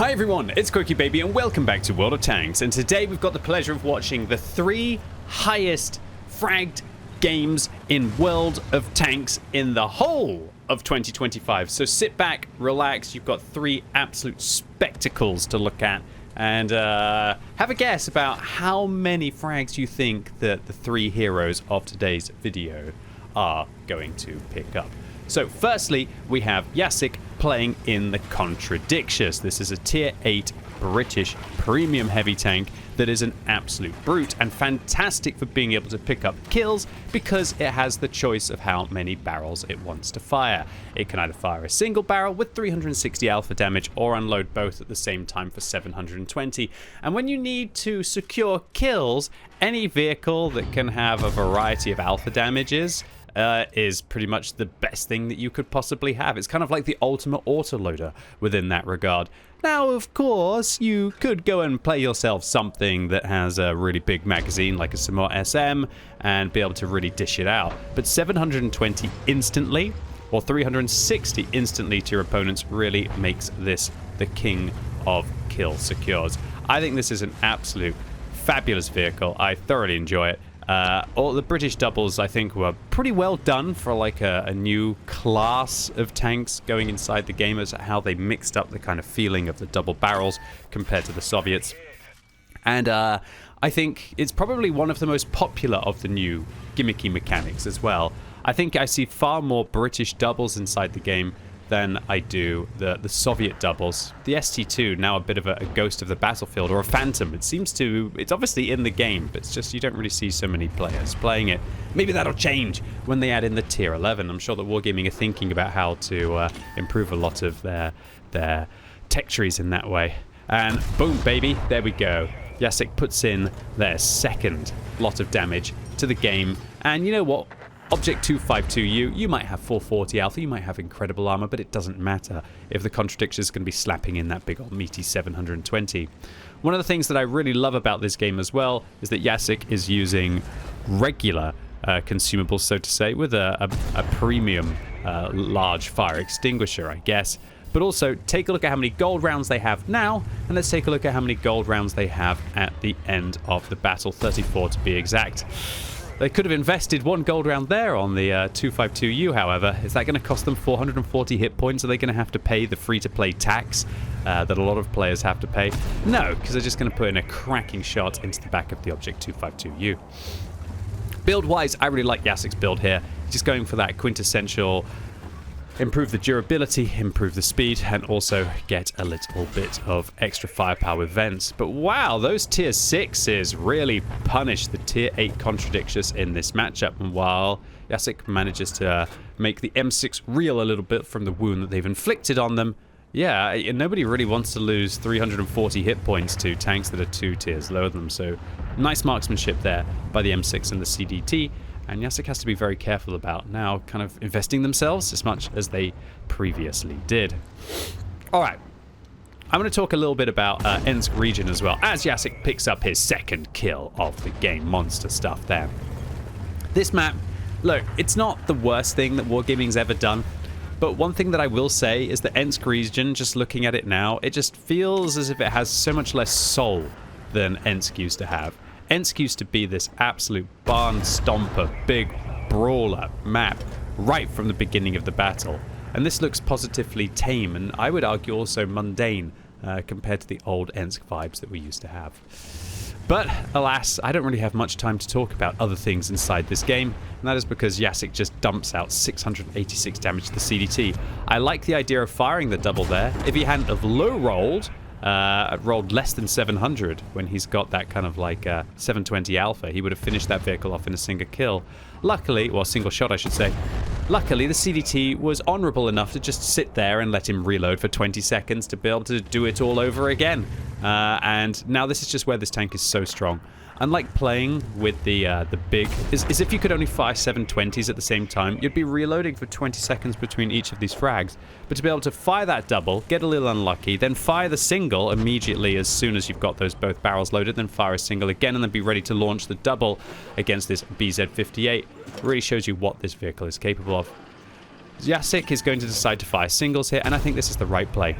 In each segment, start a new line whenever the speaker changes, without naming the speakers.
Hi everyone, it's QuickyBaby and welcome back to World of Tanks, and today we've got the pleasure of watching the 3 highest fragged games in World of Tanks in the whole of 2025. So sit back, relax, you've got 3 absolute spectacles to look at, and have a guess about how many frags you think that the 3 heroes of today's video are going to pick up. So firstly, we have Yasik playing in the Contradictious. This is a tier 8 British premium heavy tank that is an absolute brute and fantastic for being able to pick up kills because it has the choice of how many barrels it wants to fire. It can either fire a single barrel with 360 alpha damage or unload both at the same time for 720. And when you need to secure kills, any vehicle that can have a variety of alpha damages is pretty much the best thing that you could possibly have. It's kind of like the ultimate autoloader within that regard. Now, of course, you could go and play yourself something that has a really big magazine like a Samur SM and be able to really dish it out. But 720 instantly or 360 instantly to your opponents really makes this the king of kill secures. I think this is an absolute fabulous vehicle. I thoroughly enjoy it. All the British doubles, I think, were pretty well done for like a new class of tanks going inside the game, as how they mixed up the kind of feeling of the double barrels compared to the Soviets. And I think it's probably one of the most popular of the new gimmicky mechanics as well. I think I see far more British doubles inside the game than I do the Soviet doubles. The ST2, now a bit of a ghost of the battlefield, or a phantom. It's obviously in the game, but it's just you don't really see so many players playing it. Maybe that'll change when they add in the tier 11. I'm sure that Wargaming are thinking about how to improve a lot of their tech trees in that way. And boom, baby, there we go. Yasik puts in their second lot of damage to the game. And you know what? Object 252U, you might have 440 alpha, you might have incredible armor, but it doesn't matter if the Contradiction is going to be slapping in that big old meaty 720. One of the things that I really love about this game as well is that Yasik is using regular consumables, so to say, with a premium large fire extinguisher, I guess. But also, take a look at how many gold rounds they have now, and let's take a look at how many gold rounds they have at the end of the battle, 34 to be exact. They could have invested 1 gold round there on the 252U, however. Is that going to cost them 440 hit points? Are they going to have to pay the free-to-play tax that a lot of players have to pay? No, because they're just going to put in a cracking shot into the back of the Object 252U. Build-wise, I really like Yasik's build here. Just going for that quintessential improve the durability, improve the speed, and also get a little bit of extra firepower with vents. But wow, those tier 6s really punish the tier 8 Contradictious in this matchup. And while Yasik manages to make the M6 reel a little bit from the wound that they've inflicted on them, yeah, nobody really wants to lose 340 hit points to tanks that are 2 tiers lower than them. So nice marksmanship there by the M6 and the CDT. And Yasik has to be very careful about now kind of investing themselves as much as they previously did. Alright, I'm going to talk a little bit about Ensk region as well, as Yasik picks up his second kill of the game. Monster stuff there. This map, look, it's not the worst thing that Wargaming's ever done, but one thing that I will say is that Ensk region, just looking at it now, it just feels as if it has so much less soul than Ensk used to have. Ensk used to be this absolute barn stomper, big brawler map right from the beginning of the battle. And this looks positively tame and I would argue also mundane compared to the old Ensk vibes that we used to have. But alas, I don't really have much time to talk about other things inside this game, and that is because Yasik just dumps out 686 damage to the CDT. I like the idea of firing the double there. If he hadn't have low rolled less than 700 when he's got that kind of like 720 alpha, he would have finished that vehicle off in a single kill. Luckily, well, single shot I should say. Luckily, the CDT was honorable enough to just sit there and let him reload for 20 seconds to be able to do it all over again. And now this is just where this tank is so strong. Unlike playing with the big, is if you could only fire 720s at the same time, you'd be reloading for 20 seconds between each of these frags. But to be able to fire that double, get a little unlucky, then fire the single immediately as soon as you've got those both barrels loaded, then fire a single again, and then be ready to launch the double against this BZ-58, really shows you what this vehicle is capable of. Yasik is going to decide to fire singles here, and I think this is the right play.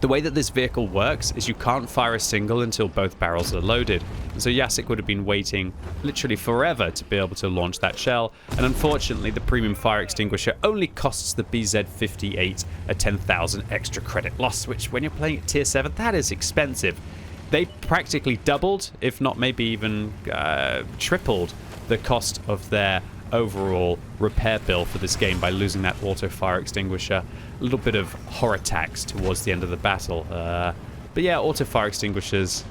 The way that this vehicle works is you can't fire a single until both barrels are loaded. And so Yasik would have been waiting literally forever to be able to launch that shell. And unfortunately, the premium fire extinguisher only costs the BZ-58 a 10,000 extra credit loss, which when you're playing at tier 7, that is expensive. They practically doubled, if not maybe even tripled, the cost of their overall repair bill for this game by losing that auto fire extinguisher. A little bit of horror tax towards the end of the battle. But yeah, auto fire extinguishers,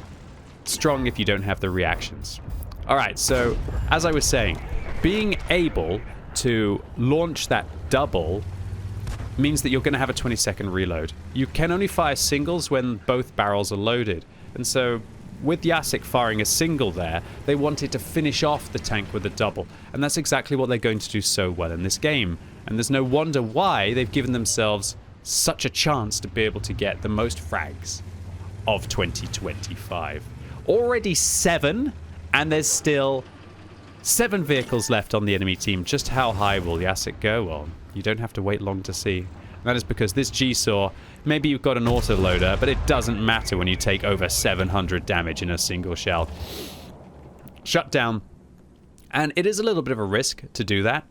strong if you don't have the reactions. Alright, so as I was saying, being able to launch that double means that you're going to have a 20-second reload. You can only fire singles when both barrels are loaded. And so with Yasik firing a single there, they wanted to finish off the tank with a double. And that's exactly what they're going to do so well in this game. And there's no wonder why they've given themselves such a chance to be able to get the most frags of 2025. Already 7, and there's still 7 vehicles left on the enemy team. Just how high will Yasik go? Well, you don't have to wait long to see. That is because this G-Saw, maybe you've got an autoloader, but it doesn't matter when you take over 700 damage in a single shell. Shut down. And it is a little bit of a risk to do that.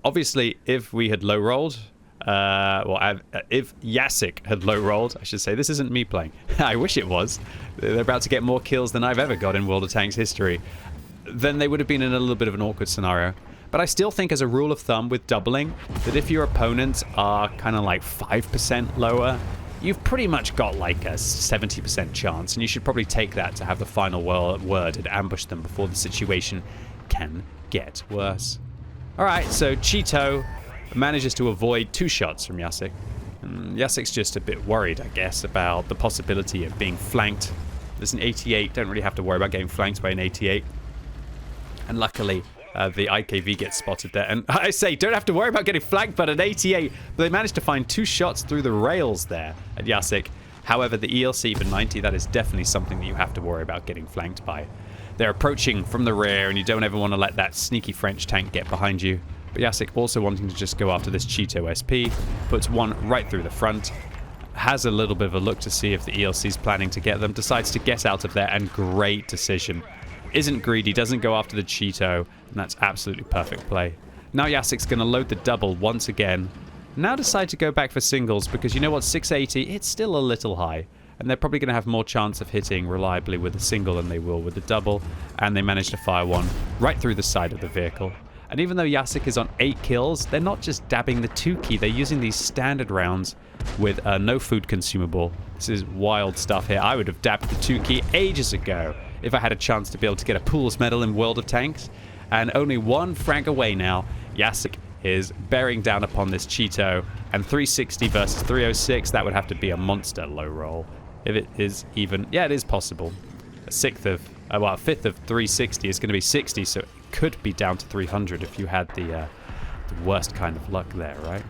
Obviously, if we had low-rolled, if Yasik had low-rolled, I should say, this isn't me playing. I wish it was. They're about to get more kills than I've ever got in World of Tanks history. Then they would have been in a little bit of an awkward scenario. But I still think as a rule of thumb with doubling, that if your opponents are kind of like 5% lower, you've pretty much got like a 70% chance, and you should probably take that to have the final word and ambush them before the situation can get worse. Alright, so Chi-To manages to avoid 2 shots from Yasik. And Yasik's just a bit worried, I guess, about the possibility of being flanked. There's an 88, don't really have to worry about getting flanked by an 88. And luckily, the IKV gets spotted there. And I say, don't have to worry about getting flanked by an 88. But they managed to find 2 shots through the rails there at Yasik. However, the ELC for 90, that is definitely something that you have to worry about getting flanked by. They're approaching from the rear, and you don't ever want to let that sneaky French tank get behind you. But Yasik also wanting to just go after this Chi-To SP, puts one right through the front, has a little bit of a look to see if the ELC's planning to get them, decides to get out of there, and great decision. Isn't greedy, doesn't go after the Chi-To, and that's absolutely perfect play. Now Yasik's going to load the double once again. Now decide to go back for singles, because you know what, 680, it's still a little high. And they're probably going to have more chance of hitting reliably with a single than they will with the double. And they manage to fire one right through the side of the vehicle. And even though Yasik is on 8 kills, they're not just dabbing the 2 key. They're using these standard rounds with no food consumable. This is wild stuff here. I would have dabbed the 2 key ages ago if I had a chance to be able to get a Pools medal in World of Tanks. And only 1 frag away now. Yasik is bearing down upon this Chi-To. And 360 versus 306, that would have to be a monster low roll. If it is even... Yeah, it is possible. A fifth of 360 is going to be 60, so it could be down to 300 if you had the worst kind of luck there, right?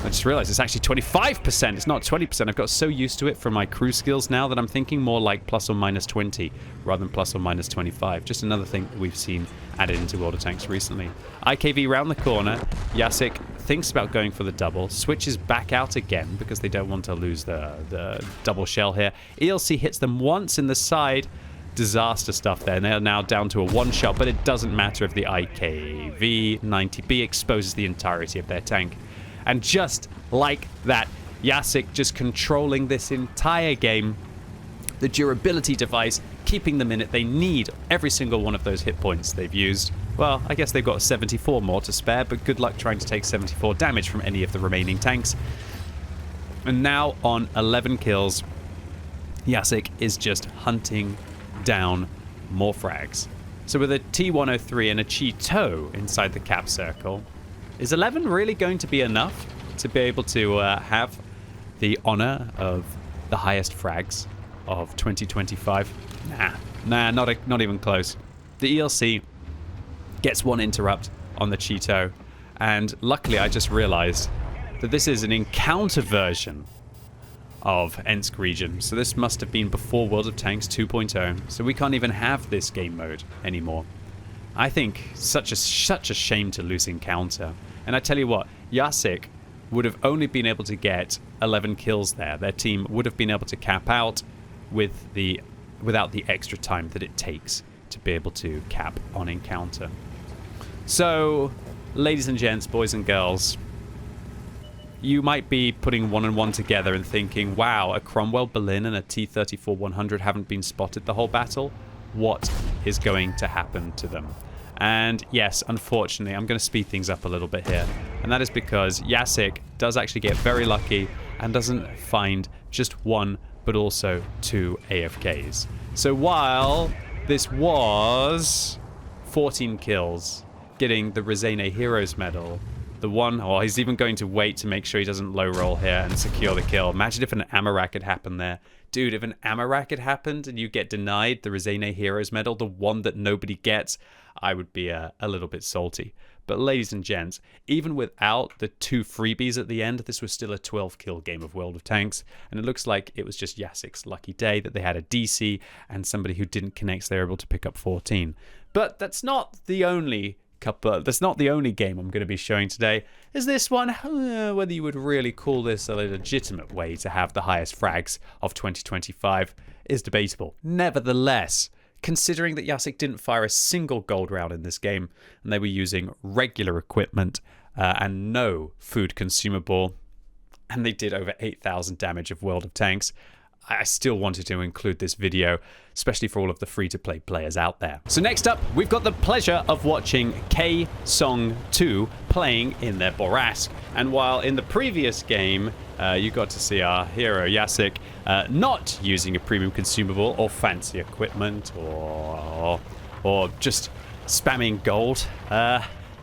I just realized it's actually 25%. It's not 20%. I've got so used to it from my crew skills now that I'm thinking more like plus or minus 20 rather than plus or minus 25. Just another thing that we've seen added into World of Tanks recently. IKV round the corner. Yasik thinks about going for the double. Switches back out again because they don't want to lose the double shell here. ELC hits them once in the side. Disaster stuff there. And they're now down to a 1 shot, but it doesn't matter if the IKV 90B exposes the entirety of their tank. And just like that, Yasik just controlling this entire game. The durability device, keeping them in it. They need every single one of those hit points they've used. Well, I guess they've got 74 more to spare, but good luck trying to take 74 damage from any of the remaining tanks. And now on 11 kills, Yasik is just hunting down more frags. So with a T103 and a Chi-To inside the cap circle, is 11 really going to be enough to be able to have the honor of the highest frags of 2025? Nah, not even close. The ELC gets 1 interrupt on the Chi-To, and luckily I just realized that this is an encounter version of Ensk region, so this must have been before World of Tanks 2.0, so we can't even have this game mode anymore. I think such a shame to lose encounter. And I tell you what, Yasik would have only been able to get 11 kills there. Their team would have been able to cap out with without the extra time that it takes to be able to cap on encounter. So, ladies and gents, boys and girls, you might be putting one and one together and thinking, wow, a Cromwell Berlin and a T-34-100 haven't been spotted the whole battle. What is going to happen to them? And yes, unfortunately, I'm going to speed things up a little bit here. And that is because Yasik does actually get very lucky and doesn't find just one, but also 2 AFKs. So while this was 14 kills, getting the Rezene Heroes Medal, the one, oh, he's even going to wait to make sure he doesn't low roll here and secure the kill. Imagine if an Amarak had happened there. Dude, if an Amarak had happened and you get denied the Rezene Heroes Medal, the one that nobody gets, I would be a little bit salty. But ladies and gents, even without the 2 freebies at the end, this was still a 12-kill game of World of Tanks. And it looks like it was just Yasik's lucky day that they had a DC and somebody who didn't connect, so they were able to pick up 14. But that's not the only that's not the only game I'm going to be showing today. Is this one, whether you would really call this a legitimate way to have the highest frags of 2025 is debatable. Nevertheless, considering that Yasik didn't fire a single gold round in this game, and they were using regular equipment and no food consumable, and they did over 8,000 damage of World of Tanks, I still wanted to include this video, especially for all of the free-to-play players out there. So next up, we've got the pleasure of watching K-Song2 playing in their Bourrasque. And while in the previous game, you got to see our hero, Yasik, not using a premium consumable or fancy equipment or just spamming gold,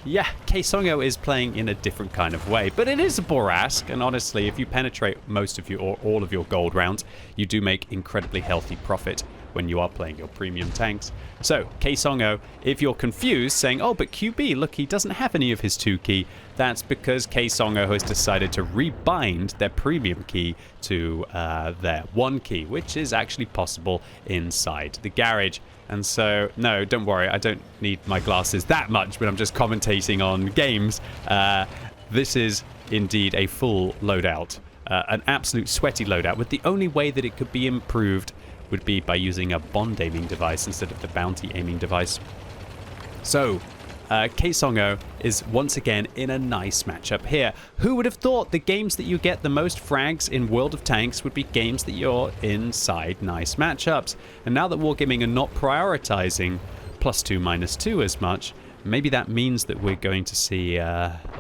yeah, K-Songo is playing in a different kind of way, but it is a Bourrasque, and honestly, if you penetrate most of your or all of your gold rounds, you do make incredibly healthy profit when you are playing your premium tanks. So, K-Songo, if you're confused, saying, oh, but QB, look, he doesn't have any of his 2 key, that's because K-Songo has decided to rebind their premium key to their 1 key, which is actually possible inside the garage. And so, no, don't worry, I don't need my glasses that much when I'm just commentating on games. This is indeed a full loadout, an absolute sweaty loadout, with the only way that it could be improved would be by using a bond aiming device instead of the bounty aiming device. So, K-Songo is once again in a nice matchup here. Who would have thought the games that you get the most frags in World of Tanks would be games that you're inside nice matchups? And now that Wargaming are not prioritizing +2, -2 as much, maybe that means that we're going to see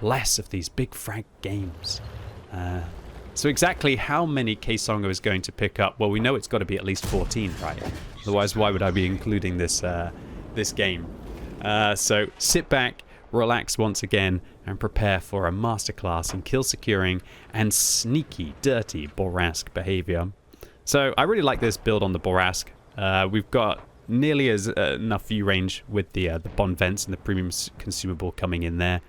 less of these big frag games. So exactly how many K-Songo is going to pick up? Well, we know it's got to be at least 14, right? Otherwise, why would I be including this this game? So sit back, relax once again, and prepare for a masterclass in kill securing and sneaky, dirty Bourrasque behavior. So I really like this build on the Bourrasque. We've got nearly enough view range with the bond vents and the premium consumable coming in there.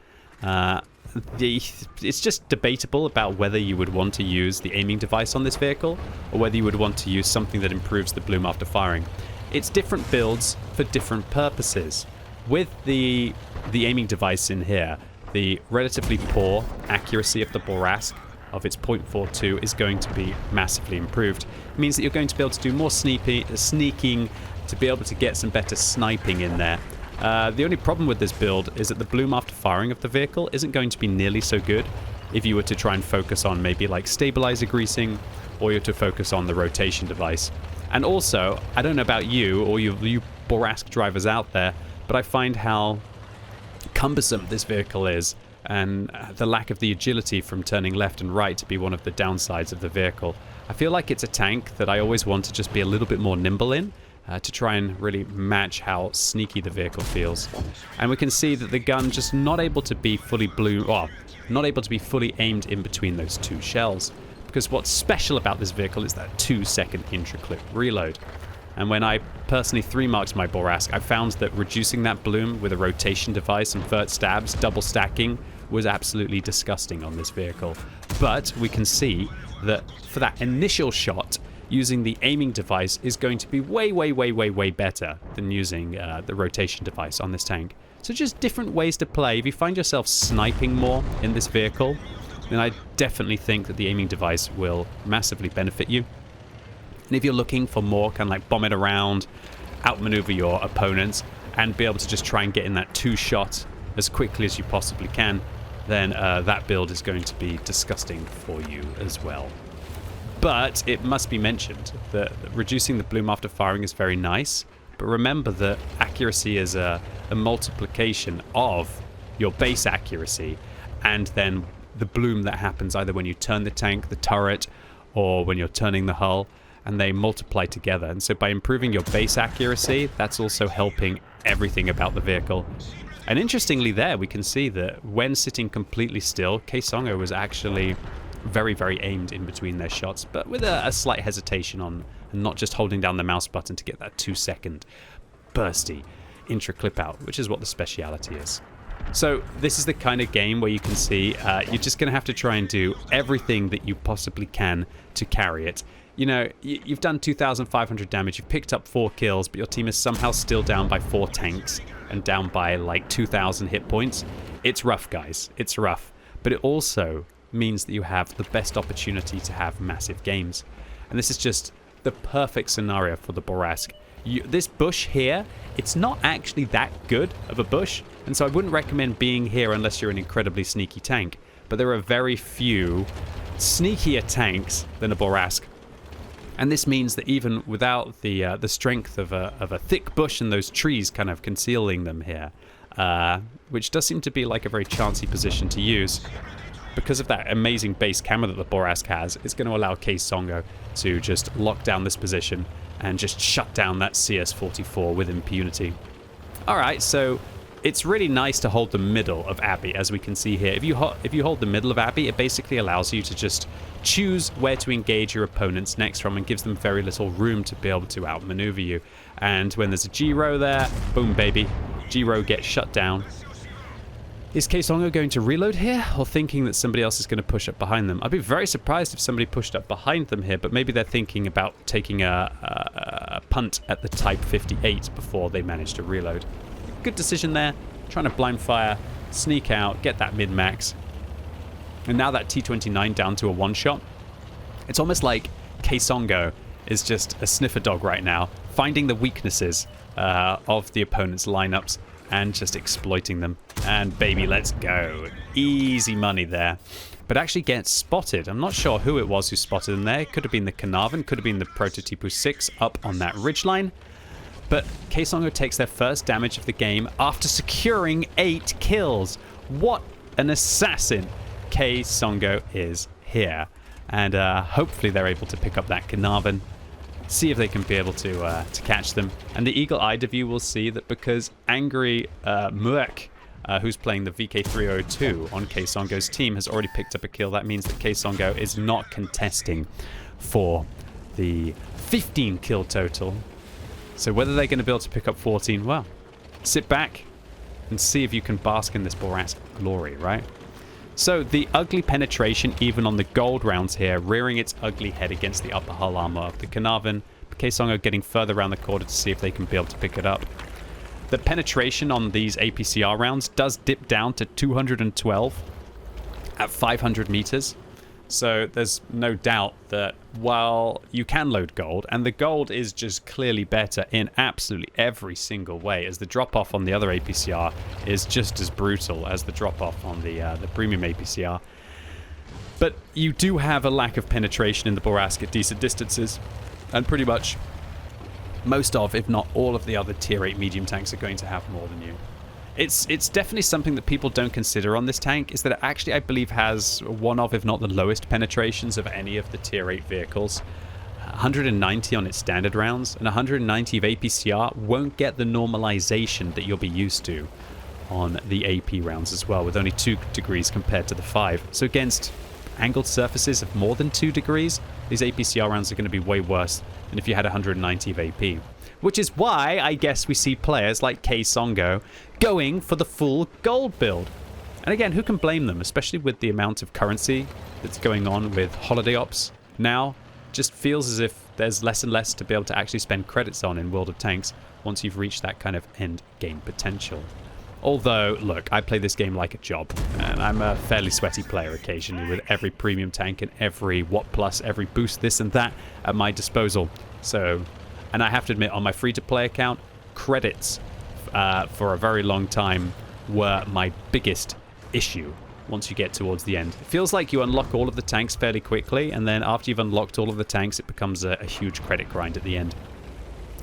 It's just debatable about whether you would want to use the aiming device on this vehicle or whether you would want to use something that improves the bloom after firing. It's different builds for different purposes. With the aiming device in here, the relatively poor accuracy of the Bourrasque of its .42 is going to be massively improved. It means that you're going to be able to do more sneaking, to be able to get some better sniping in there. The only problem with this build is that the bloom after firing of the vehicle isn't going to be nearly so good if you were to try and focus on maybe like stabilizer greasing, or you were to focus on the rotation device. And also, I don't know about you or you Bourrasque drivers out there, but I find how cumbersome this vehicle is, and the lack of the agility from turning left and right to be one of the downsides of the vehicle. I feel like it's a tank that I always want to just be a little bit more nimble in, to try and really match how sneaky the vehicle feels. And we can see that the gun just not able to be fully not able to be fully aimed in between those 2 shells. Because what's special about this vehicle is that 2-second intra-clip reload. And when I personally 3-marked my Bourrasque, I found that reducing that bloom with a rotation device and vert stabs, double stacking, was absolutely disgusting on this vehicle. But we can see that for that initial shot, using the aiming device is going to be way better than using the rotation device on this tank. So just different ways to play. If you find yourself sniping more in this vehicle, then I definitely think that the aiming device will massively benefit you. And if you're looking for more kind of like bomb it around, outmaneuver your opponents, and be able to just try and get in that 2-shot as quickly as you possibly can, then that build is going to be disgusting for you as well. But it must be mentioned that reducing the bloom after firing is very nice, but remember that accuracy is a multiplication of your base accuracy, and then the bloom that happens either when you turn the tank, the turret, or when you're turning the hull, and they multiply together. And so by improving your base accuracy, that's also helping everything about the vehicle. And interestingly there, we can see that when sitting completely still, Kongo was actually very, very aimed in between their shots, but with a slight hesitation on and not just holding down the mouse button to get that 2-second bursty intra-clip out, which is what the speciality is. So this is the kind of game where you can see you're just going to have to try and do everything that you possibly can to carry it. You know, you've done 2,500 damage, you've picked up 4 kills, but your team is somehow still down by 4 tanks and down by like 2,000 hit points. It's rough, guys. It's rough. But it also means that you have the best opportunity to have massive games. And this is just the perfect scenario for the Bourrasque. This bush here, it's not actually that good of a bush, and so I wouldn't recommend being here unless you're an incredibly sneaky tank. But there are very few sneakier tanks than a Bourrasque. And this means that even without the strength of a thick bush and those trees kind of concealing them here, which does seem to be like a very chancy position to use, because of that amazing base camera that the Bourrasque has, it's going to allow Kongo to just lock down this position and just shut down that CS-44 with impunity. Alright, so it's really nice to hold the middle of Abbey, as we can see here. If you hold the middle of Abbey, it basically allows you to just choose where to engage your opponents next from and gives them very little room to be able to outmaneuver you. And when there's a G-Row there, boom baby, G-Row gets shut down. Is Kongo going to reload here, or thinking that somebody else is going to push up behind them? I'd be very surprised if somebody pushed up behind them here, but maybe they're thinking about taking a punt at the Type 58 before they manage to reload. Good decision there, trying to blind fire, sneak out, get that mid-max. And now that T-29 down to a 1-shot. It's almost like Kongo is just a sniffer dog right now, finding the weaknesses of the opponent's lineups and just exploiting them. And baby, let's go. Easy money there. But actually gets spotted. I'm not sure who it was who spotted him there. Could have been the Carnarvon, could have been the Prototype 6 up on that ridgeline. But Kongo takes their first damage of the game after securing 8 kills. What an assassin Kongo is here. And hopefully they're able to pick up that Carnarvon, see if they can be able to catch them. And the eagle-eyed of you will see that because Angry Muek, who's playing the VK302 on Kongo's team, has already picked up a kill, that means that Kongo is not contesting for the 15 kill total. So whether they're going to be able to pick up 14, well, sit back and see if you can bask in this Bourrasque glory, right? So the ugly penetration even on the gold rounds here, rearing its ugly head against the upper hull armor of the Carnarvon. Kongo getting further around the corner to see if they can be able to pick it up. The penetration on these APCR rounds does dip down to 212 at 500 meters. So there's no doubt that while you can load gold, and the gold is just clearly better in absolutely every single way, as the drop-off on the other APCR is just as brutal as the drop-off on the premium APCR. But you do have a lack of penetration in the Bourrasque at decent distances, and pretty much most of, if not all of the other tier 8 medium tanks are going to have more than you. It's definitely something that people don't consider on this tank, is that it actually, I believe, has one of, if not the lowest penetrations of any of the tier 8 vehicles. 190 on its standard rounds, and 190 of APCR won't get the normalization that you'll be used to on the AP rounds as well, with only 2 degrees compared to the 5. So against angled surfaces of more than 2 degrees, these APCR rounds are going to be way worse than if you had 190 of AP. Which is why I guess we see players like Kongo going for the full gold build. And again, who can blame them, especially with the amount of currency that's going on with holiday ops now. Just feels as if there's less and less to be able to actually spend credits on in World of Tanks once you've reached that kind of end game potential. Although, look, I play this game like a job, and I'm a fairly sweaty player occasionally with every premium tank and every Watt Plus, every boost, this and that at my disposal. So, and I have to admit, on my free-to-play account, credits for a very long time were my biggest issue once you get towards the end. It feels like you unlock all of the tanks fairly quickly, and then after you've unlocked all of the tanks, it becomes a huge credit grind at the end.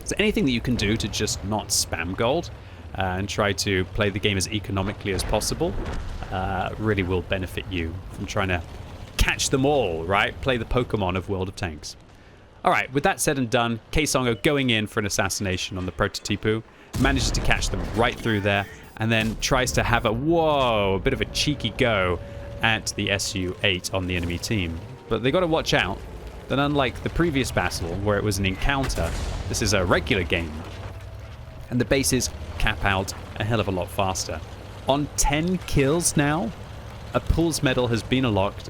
So anything that you can do to just not spam gold and try to play the game as economically as possible really will benefit you from trying to catch them all, right? Play the Pokemon of World of Tanks. Alright, with that said and done, Songo going in for an assassination on the Prototypu, manages to catch them right through there, and then tries to have a bit of a cheeky go at the SU-8 on the enemy team. But they got to watch out that unlike the previous battle, where it was an encounter, this is a regular game, and the bases cap out a hell of a lot faster. On 10 kills now, a Pulse medal has been unlocked,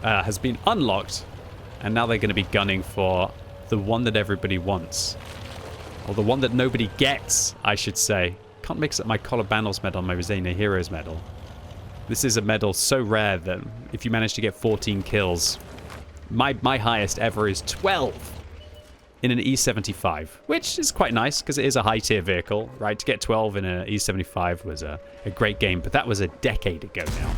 and now they're going to be gunning for the one that everybody wants. Or the one that nobody gets, I should say. Can't mix up my Colobanos medal and my Rosena Heroes medal. This is a medal so rare that if you manage to get 14 kills, my highest ever is 12 in an E75, which is quite nice because it is a high-tier vehicle, right? To get 12 in an E75 was a great game, but that was a decade ago now.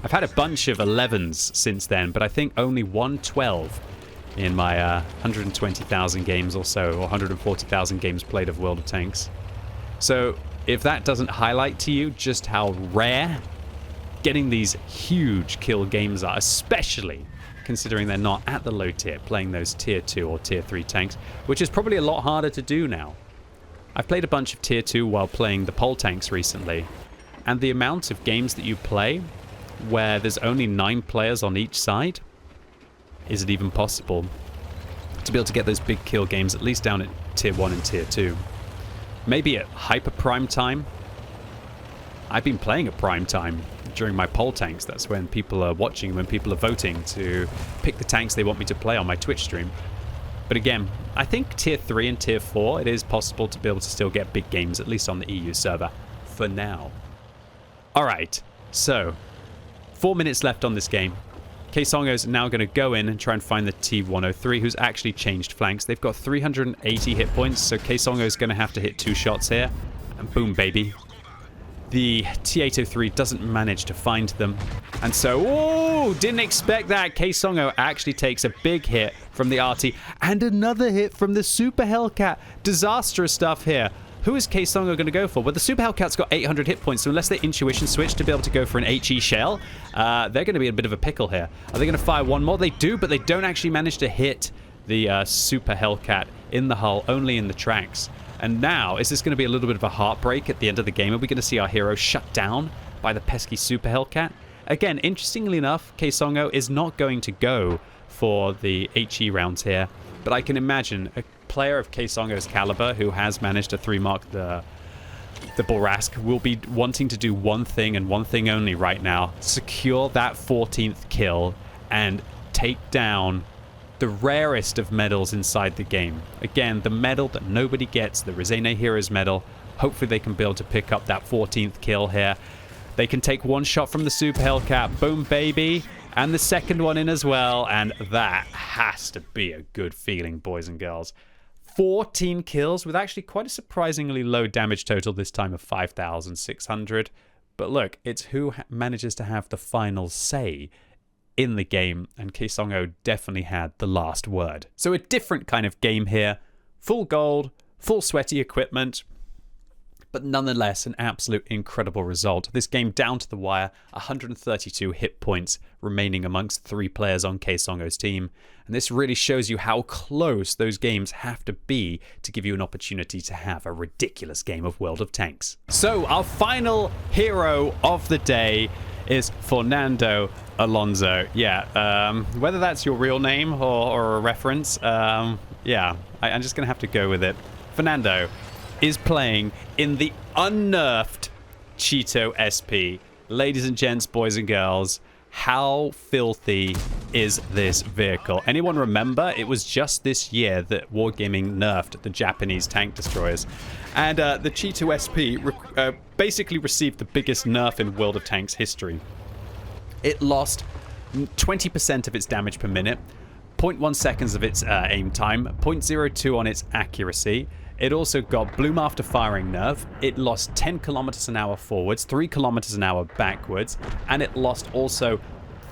I've had a bunch of 11s since then, but I think only one 12 in my 120,000 games or so, or 140,000 games played of World of Tanks. So if that doesn't highlight to you just how rare getting these huge kill games are, especially considering they're not at the low tier, playing those tier 2 or tier 3 tanks, which is probably a lot harder to do now. I've played a bunch of tier 2 while playing the pole tanks recently, and the amount of games that you play where there's only 9 players on each side, is it even possible to be able to get those big kill games, at least down at tier 1 and tier 2? Maybe at hyper prime time. I've been playing at prime time during my poll tanks. That's when people are watching, when people are voting to pick the tanks they want me to play on my Twitch stream. But again, I think tier 3 and tier 4, it is possible to be able to still get big games, at least on the EU server, for now. Alright, so 4 minutes left on this game. Songo's now going to go in and try and find the T-103, who's actually changed flanks. They've got 380 hit points, so Songo's going to have to hit 2 shots here. And boom, baby. The T-803 doesn't manage to find them. And so, didn't expect that. Songo actually takes a big hit from the RT. And another hit from the Super Hellcat. Disastrous stuff here. Who is Songo going to go for? Well, the Super Hellcat's got 800 hit points, so unless they intuition switch to be able to go for an HE shell, they're going to be in a bit of a pickle here. Are they going to fire one more? They do, but they don't actually manage to hit the Super Hellcat in the hull, only in the tracks. And now, is this going to be a little bit of a heartbreak at the end of the game? Are we going to see our hero shut down by the pesky Super Hellcat? Again, interestingly enough, Songo is not going to go for the HE rounds here, but I can imagine a player of Songo's caliber who has managed to 3-mark the Bourrasque will be wanting to do one thing and one thing only right now: secure that 14th kill and take down the rarest of medals inside the game. Again, the medal that nobody gets, the Rosena Heroes medal. Hopefully they can be able to pick up that 14th kill here. They can take one shot from the Super Hellcat. Boom, baby. And the second one in as well. And that has to be a good feeling, boys and girls. 14 kills with actually quite a surprisingly low damage total this time of 5,600. But look, it's who manages to have the final say in the game, and Songo definitely had the last word. So a different kind of game here. Full gold, full sweaty equipment, but nonetheless an absolute incredible result. This game down to the wire, 132 hit points remaining amongst 3 players on Songo's team. And this really shows you how close those games have to be to give you an opportunity to have a ridiculous game of World of Tanks. So our final hero of the day is FernandoAlonso. Yeah, whether that's your real name or a reference, yeah, I'm just going to have to go with it. Fernando is playing in the unnerfed Chi-To SP. Ladies and gents, boys and girls, How filthy is this vehicle? Anyone remember? It was just this year that Wargaming nerfed the Japanese tank destroyers. And the Chi-To SP basically received the biggest nerf in World of Tanks history. It lost 20% of its damage per minute, 0.1 seconds of its aim time, 0.02 on its accuracy. It also got bloom after firing nerf. It lost 10 kilometers an hour forwards, 3 kilometers an hour backwards, and it lost also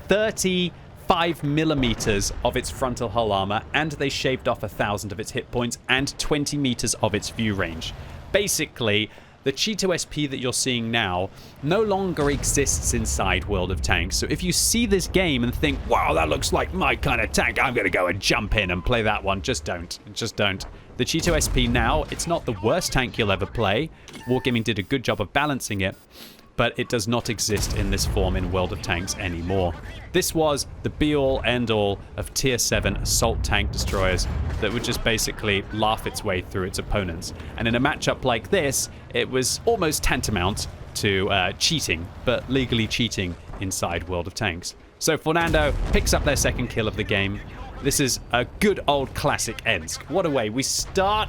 35 millimeters of its frontal hull armor, and they shaved off 1,000 of its hit points and 20 meters of its view range. Basically, the Chi-To SP that you're seeing now no longer exists inside World of Tanks. So if you see this game and think, wow, that looks like my kind of tank, I'm going to go and jump in and play that one, just don't. Just don't. The Chi-To SP now, it's not the worst tank you'll ever play. Wargaming did a good job of balancing it, but it does not exist in this form in World of Tanks anymore. This was the be-all, end-all of Tier 7 assault tank destroyers that would just basically laugh its way through its opponents. And in a matchup like this, it was almost tantamount to cheating, but legally cheating inside World of Tanks. So Fernando picks up their second kill of the game. This is a good old classic Ensk. What a way. We start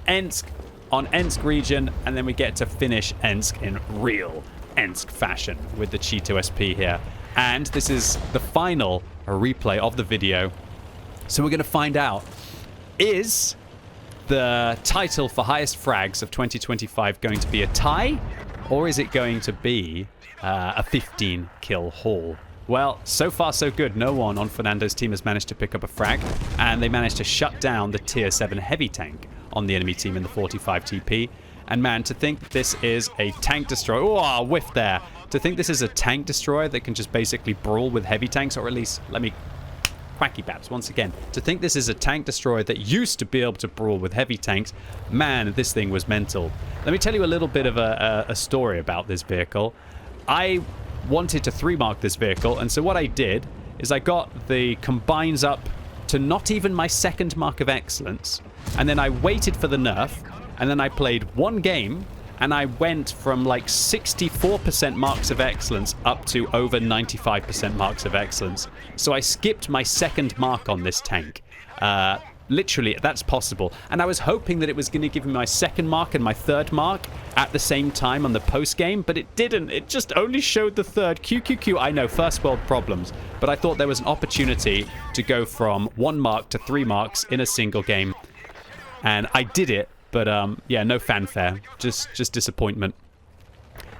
Ensk on Ensk region, and then we get to finish Ensk in real Ensk fashion with the Chi-To SP here. And this is the final replay of the video. So we're going to find out, is the title for highest frags of 2025 going to be a tie, or is it going to be a 15 kill haul? Well, so far so good. No one on Fernando's team has managed to pick up a frag, and they managed to shut down the Tier 7 heavy tank on the enemy team in the 45 TP. And man, to think this is a tank destroyer... Oh, whiff there. To think this is a tank destroyer that can just basically brawl with heavy tanks, or at least, let me... QuickyBabs once again. To think this is a tank destroyer that used to be able to brawl with heavy tanks, man, this thing was mental. Let me tell you a little bit of a story about this vehicle. I wanted to 3-mark this vehicle, and so what I did is I got the combines up to not even my second mark of excellence, and then I waited for the nerf, and then I played one game, and I went from like 64% marks of excellence up to over 95% marks of excellence. So I skipped my second mark on this tank. Literally, that's possible. And I was hoping that it was going to give me my second mark and my third mark at the same time on the post game, but it didn't. It just only showed the third. QQQ, I know, first world problems. But I thought there was an opportunity to go from 1 mark to 3 marks in a single game. And I did it, but yeah, no fanfare. Just disappointment.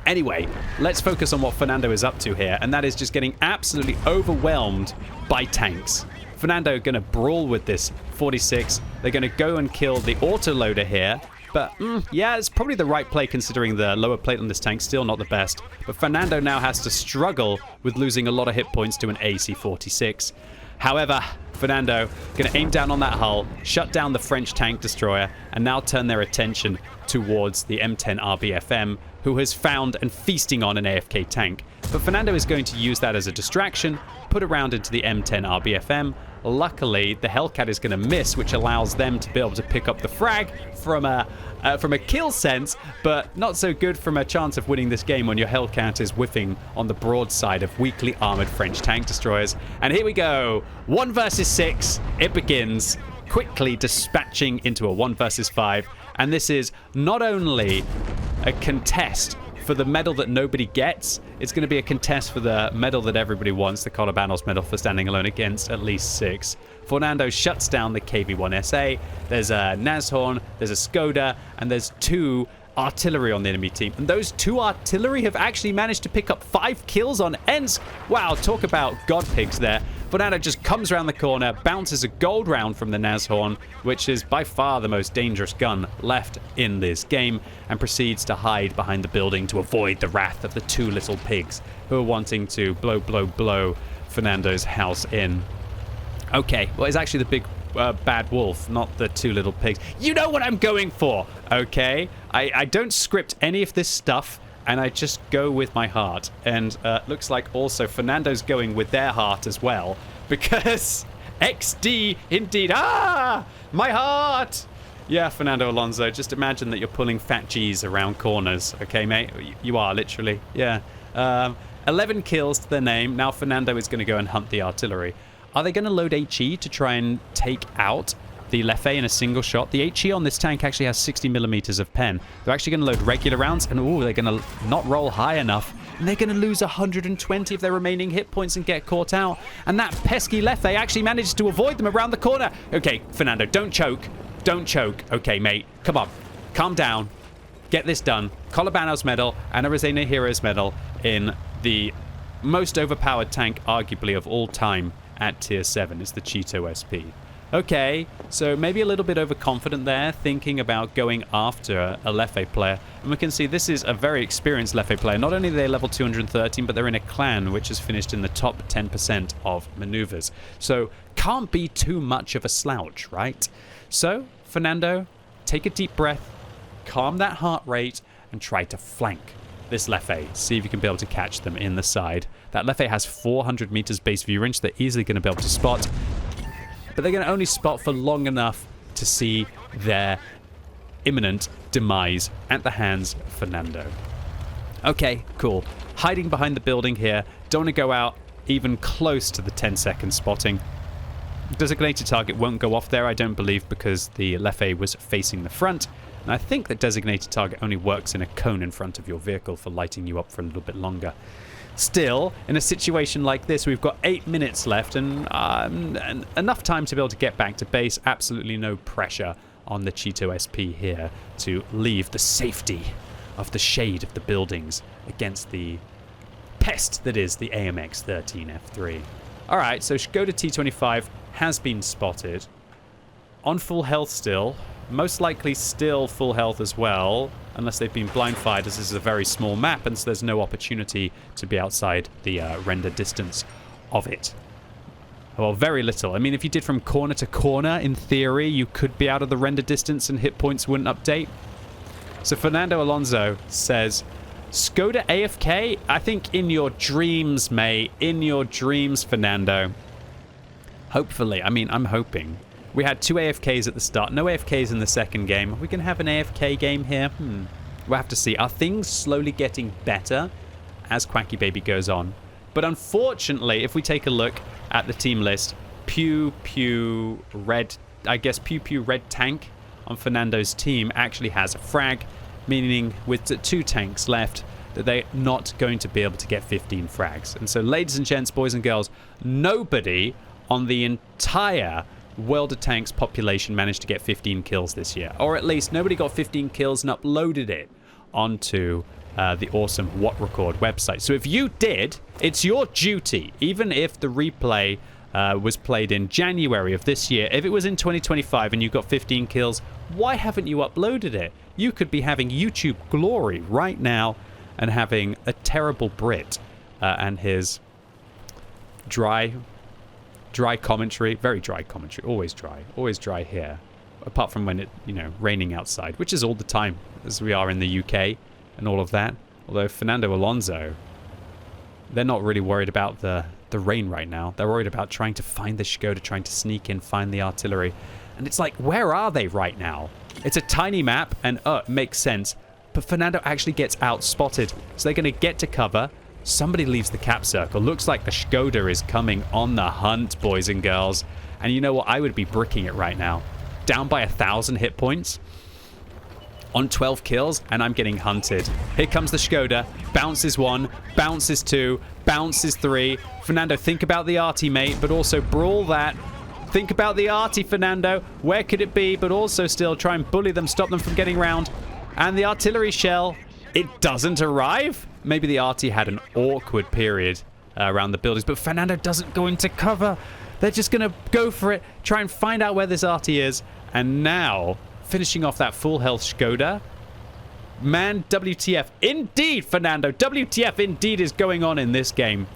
Anyway, let's focus on what Fernando is up to here, and that is just getting absolutely overwhelmed by tanks. Fernando going to brawl with this 46. They're going to go and kill the autoloader here. But, yeah, it's probably the right play considering the lower plate on this tank. Still not the best. But Fernando now has to struggle with losing a lot of hit points to an AC-46. However, Fernando going to aim down on that hull, shut down the French tank destroyer, and now turn their attention towards the M10 RBFM, who has found and feasting on an AFK tank. But Fernando is going to use that as a distraction, put a round into the M10 RBFM. Luckily, the Hellcat is going to miss, which allows them to be able to pick up the frag from a kill sense, but not so good from a chance of winning this game when your Hellcat is whiffing on the broadside of weakly armored French tank destroyers. And here we go. 1 versus 6. It begins. Quickly dispatching into a 1 versus 5. And this is not only a contest for the medal that nobody gets, it's going to be a contest for the medal that everybody wants, the Colabanos medal for standing alone against at least 6. Fernando shuts down the KV-1SA. There's a Nashorn, there's a Skoda, and there's 2 artillery on the enemy team. And those 2 artillery have actually managed to pick up 5 kills on Ensk. Wow, talk about god pigs there. Fernando just comes around the corner, bounces a gold round from the Nashorn, which is by far the most dangerous gun left in this game, and proceeds to hide behind the building to avoid the wrath of the 2 little pigs who are wanting to blow Fernando's house in. Okay, well, it's actually the big bad wolf, not the 2 little pigs. You know what I'm going for, okay? I don't script any of this stuff, and I just go with my heart. And looks like also Fernando's going with their heart as well, because XD indeed. Ah, my heart. Yeah, FernandoAlonso, just imagine that you're pulling fat G's around corners, okay, mate? You are, literally, yeah. 11 kills to their name. Now Fernando is going to go and hunt the artillery. Are they going to load HE to try and take out the Leffe in a single shot? The HE on this tank actually has 60 millimeters of pen. They're actually going to load regular rounds, and they're going to not roll high enough. And they're going to lose 120 of their remaining hit points and get caught out. And that pesky Leffe actually manages to avoid them around the corner. Okay, Fernando, don't choke. Don't choke. Okay, mate, come on. Calm down. Get this done. Colabanos medal and a Resena Heroes medal in the most overpowered tank, arguably, of all time at tier 7. It's the Chi-To SP. Okay, so maybe a little bit overconfident there, thinking about going after a Leffe player. And we can see this is a very experienced Leffe player. Not only are they level 213, but they're in a clan which has finished in the top 10% of maneuvers. So can't be too much of a slouch, right? So, Fernando, take a deep breath, calm that heart rate, and try to flank this Leffe. See if you can be able to catch them in the side. That Leffe has 400 meters base view range. They're easily going to be able to spot. But they're going to only spot for long enough to see their imminent demise at the hands of Fernando. Okay, cool. Hiding behind the building here. Don't want to go out even close to the 10-second spotting. Designated target won't go off there, I don't believe, because the Leffe was facing the front. And I think that designated target only works in a cone in front of your vehicle for lighting you up for a little bit longer. Still, in a situation like this, we've got 8 minutes left and enough time to be able to get back to base. Absolutely no pressure on the Chi-To SP here to leave the safety of the shade of the buildings against the pest that is the AMX-13 F3. Alright, so Skoda T25 has been spotted. On full health still. Most likely still full health as well, unless they've been blind fired, as this is a very small map, and so there's no opportunity to be outside the render distance of it. Well, very little. I mean, if you did from corner to corner, in theory, you could be out of the render distance and hit points wouldn't update. So FernandoAlonso says, Skoda AFK? I think in your dreams, mate. In your dreams, Fernando. Hopefully. I mean, I'm hoping. We had 2 AFKs at the start. No AFKs in the second game. Are we going to have an AFK game here? We'll have to see. Are things slowly getting better as QuickyBaby goes on? But unfortunately, if we take a look at the team list, Pew Pew Red, I guess Pew Pew Red Tank on Fernando's team actually has a frag, meaning with 2 tanks left, that they're not going to be able to get 15 frags. And so, ladies and gents, boys and girls, nobody on the entire World of Tanks population managed to get 15 kills this year. Or at least nobody got 15 kills and uploaded it onto the awesome What Record website. So if you did, it's your duty, even if the replay was played in January of this year. If it was in 2025 and you got 15 kills, why haven't you uploaded it? You could be having YouTube glory right now and having a terrible Brit and his dry commentary, very dry commentary, always dry here, apart from when it, raining outside, which is all the time as we are in the UK and all of that. Although FernandoAlonso, they're not really worried about the rain right now. They're worried about trying to find the Skoda, trying to sneak in, find the artillery. And it's like, where are they right now? It's a tiny map and it makes sense, but Fernando actually gets out spotted. So they're going to get to cover. Somebody leaves the cap circle. Looks like the Skoda is coming on the hunt, boys and girls. And you know what? I would be bricking it right now. Down by 1,000 hit points. On 12 kills, and I'm getting hunted. Here comes the Skoda. Bounces 1, bounces 2, bounces 3. Fernando, think about the arty, mate, but also brawl that. Think about the arty, Fernando. Where could it be? But also still try and bully them, stop them from getting round. And the artillery shell, it doesn't arrive. Maybe the arty had an awkward period around the buildings, but Fernando doesn't go into cover. They're just going to go for it, try and find out where this arty is. And now, finishing off that full health Skoda. Man, WTF. Indeed, Fernando. WTF indeed is going on in this game.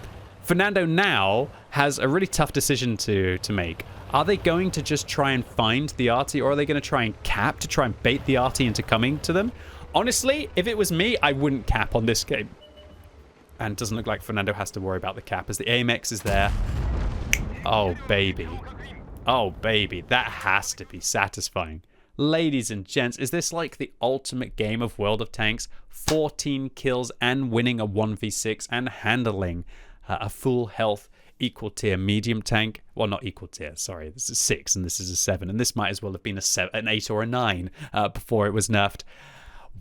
Fernando now has a really tough decision to make. Are they going to just try and find the arty, or are they going to try and cap to try and bait the arty into coming to them? Honestly, if it was me, I wouldn't cap on this game. And it doesn't look like Fernando has to worry about the cap as the AMX is there. Oh, baby. Oh, baby. That has to be satisfying. ladies and gents, is this like the ultimate game of World of Tanks? 14 kills and winning a 1v6 and handling a full health equal tier medium tank. Well, not equal tier, sorry. This is 6 and this is a 7. And this might as well have been an 8 or a 9 before it was nerfed.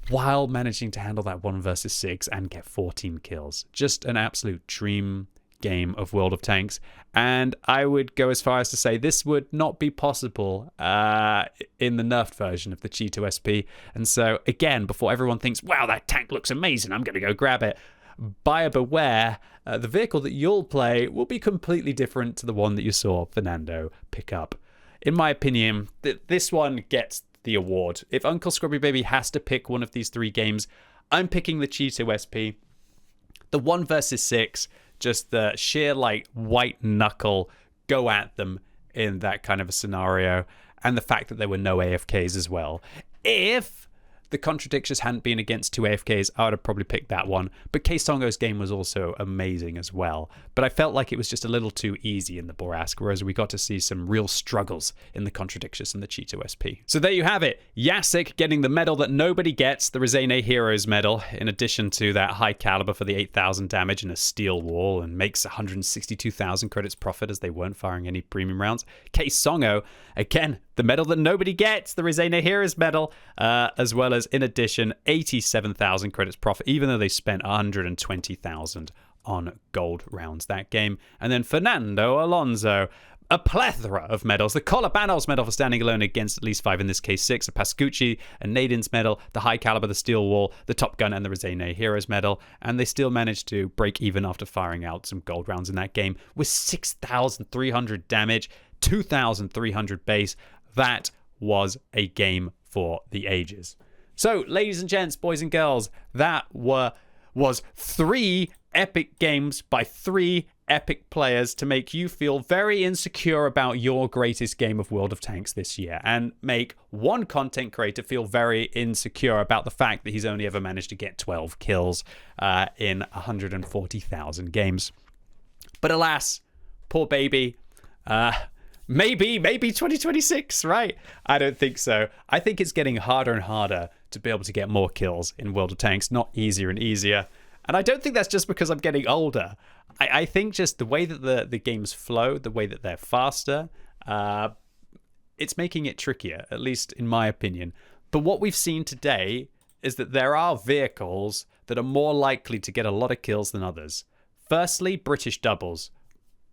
While managing to handle that 1 versus 6 and get 14 kills. Just an absolute dream game of World of Tanks. And I would go as far as to say this would not be possible in the nerfed version of the Chi-To SP. And so, again, before everyone thinks, wow, that tank looks amazing, I'm going to go grab it, buyer beware, the vehicle that you'll play will be completely different to the one that you saw Fernando pick up. In my opinion, this one gets the award. If Uncle QuickyBaby has to pick one of these 3 games, I'm picking the Chi-To SP. The 1 versus 6, just the sheer like white knuckle go at them in that kind of a scenario, and the fact that there were no AFKs as well. If the Contradictious hadn't been against 2 AFKs, I would have probably picked that one. But Kongo's game was also amazing as well. But I felt like it was just a little too easy in the Bourrasque, whereas we got to see some real struggles in the Contradictious and the Chi-To SP. So there you have it. Yasik getting the medal that nobody gets, the Rezene Heroes medal, in addition to that high caliber for the 8,000 damage and a steel wall, and makes 162,000 credits profit as they weren't firing any premium rounds. Kongo, again, the medal that nobody gets, the Rezene Heroes medal, as well as, in addition, 87,000 credits profit, even though they spent 120,000 on gold rounds that game. And then FernandoAlonso, a plethora of medals. The Colabanos medal for standing alone against at least 5, in this case 6. A Pascucci, a Nadin's medal, the high caliber, the steel wall, the Top Gun, and the Rezene Heroes medal. And they still managed to break even after firing out some gold rounds in that game with 6,300 damage, 2,300 base. That was a game for the ages. So, ladies and gents, boys and girls, that was 3 epic games by 3 epic players to make you feel very insecure about your greatest game of World of Tanks this year, and make one content creator feel very insecure about the fact that he's only ever managed to get 12 kills in 140,000 games. But alas, poor baby. Maybe 2026, right? I don't think so. I think it's getting harder and harder to be able to get more kills in World of Tanks, not easier and easier. And I don't think that's just because I'm getting older. I think just the way that the games flow, the way that they're faster, it's making it trickier, at least in my opinion. But what we've seen today is that there are vehicles that are more likely to get a lot of kills than others. Firstly, British doubles.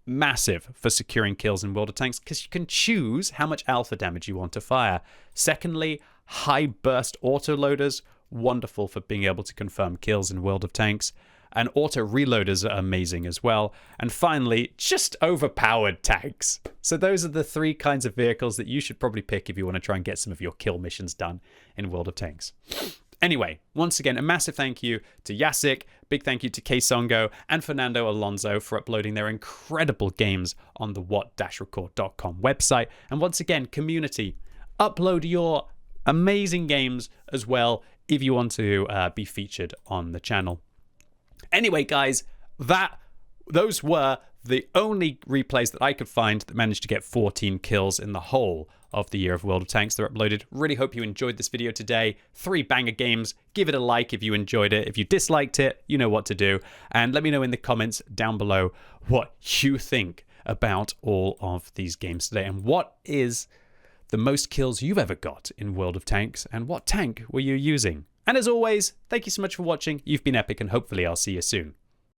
Massive for securing kills in World of Tanks because you can choose how much alpha damage you want to fire. Secondly, high burst autoloaders, wonderful for being able to confirm kills in World of Tanks. And auto reloaders are amazing as well. And finally, just overpowered tanks. So those are the 3 kinds of vehicles that you should probably pick if you want to try and get some of your kill missions done in World of Tanks. Anyway, once again, a massive thank you to Yasik, big thank you to Kongo and FernandoAlonso for uploading their incredible games on the what-record.com website. And once again, community, upload your amazing games as well if you want to be featured on the channel. Anyway, guys, those were the only replays that I could find that managed to get 14 kills in the whole of the year of World of Tanks. They're uploaded. Really hope you enjoyed this video today. 3 banger games. Give it a like if you enjoyed it. If you disliked it, you know what to do. And let me know in the comments down below what you think about all of these games today. And what is the most kills you've ever got in World of Tanks? And what tank were you using? And as always, thank you so much for watching. You've been epic, and hopefully I'll see you soon.